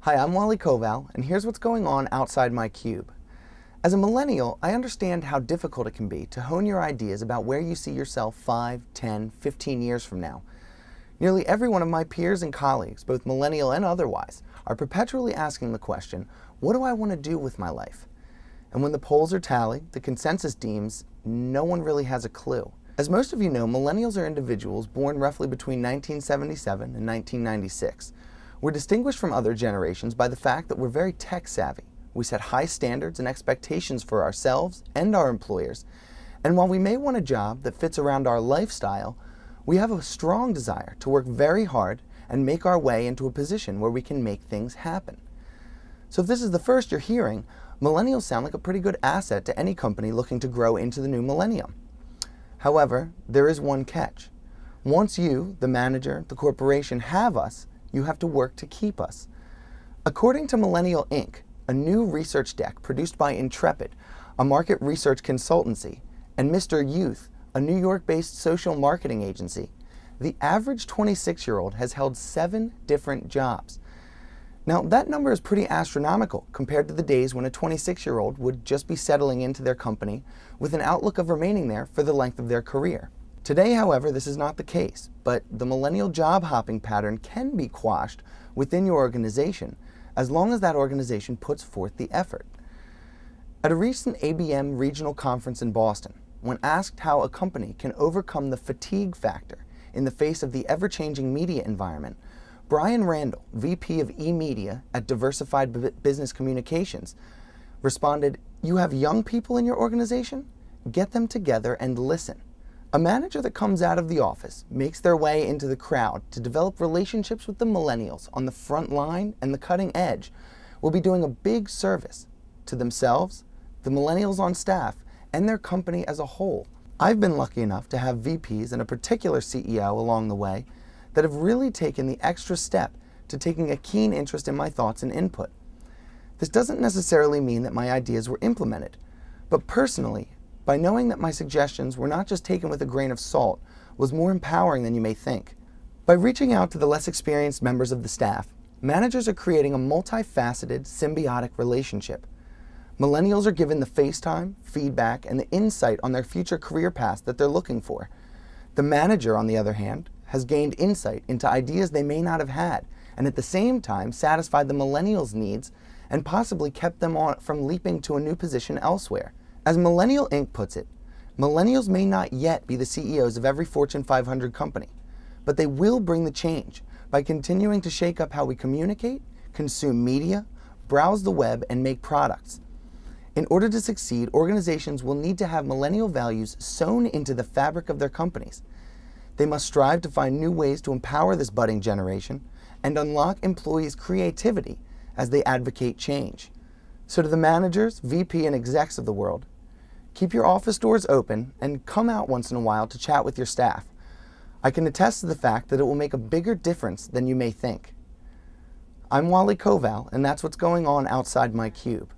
Hi, I'm Wally Koval, and here's what's going on outside my cube. As a millennial, I understand how difficult it can be to hone your ideas about where you see yourself 5, 10, 15 years from now. Nearly every one of my peers and colleagues, both millennial and otherwise, are perpetually asking the question, what do I want to do with my life? And when the polls are tallied, the consensus deems no one really has a clue. As most of you know, millennials are individuals born roughly between 1977 and 1996. We're distinguished from other generations by the fact that we're very tech savvy. We set high standards and expectations for ourselves and our employers. And while we may want a job that fits around our lifestyle, we have a strong desire to work very hard and make our way into a position where we can make things happen. So if this is the first you're hearing, millennials sound like a pretty good asset to any company looking to grow into the new millennium. However, there is one catch. Once you, the manager, the corporation, have us, you have to work to keep us. According to Millennial Inc., a new research deck produced by Intrepid, a market research consultancy, and Mr. Youth, a New York-based social marketing agency, the average 26-year-old has held 7 different jobs. Now, that number is pretty astronomical compared to the days when a 26-year-old would just be settling into their company with an outlook of remaining there for the length of their career. Today, however, this is not the case, but the millennial job hopping pattern can be quashed within your organization as long as that organization puts forth the effort. At a recent ABM regional conference in Boston, when asked how a company can overcome the fatigue factor in the face of the ever-changing media environment, Brian Randall, VP of E-Media at Diversified Business Communications, responded, "You have young people in your organization? Get them together and listen." A manager that comes out of the office makes their way into the crowd to develop relationships with the millennials on the front line and the cutting edge will be doing a big service to themselves, the millennials on staff, and their company as a whole. I've been lucky enough to have VPs and a particular CEO along the way that have really taken the extra step to taking a keen interest in my thoughts and input. This doesn't necessarily mean that my ideas were implemented, but personally, by knowing that my suggestions were not just taken with a grain of salt, was more empowering than you may think. By reaching out to the less experienced members of the staff, managers are creating a multifaceted, symbiotic relationship. Millennials are given the face time, feedback, and the insight on their future career paths that they're looking for. The manager, on the other hand, has gained insight into ideas they may not have had, and at the same time satisfied the millennials' needs and possibly kept them from leaping to a new position elsewhere. As Millennial Inc. puts it, millennials may not yet be the CEOs of every Fortune 500 company, but they will bring the change by continuing to shake up how we communicate, consume media, browse the web, and make products. In order to succeed, organizations will need to have millennial values sewn into the fabric of their companies. They must strive to find new ways to empower this budding generation and unlock employees' creativity as they advocate change. So to the managers, VP, and execs of the world, keep your office doors open and come out once in a while to chat with your staff. I can attest to the fact that it will make a bigger difference than you may think. I'm Wally Koval, and that's what's going on outside my cube.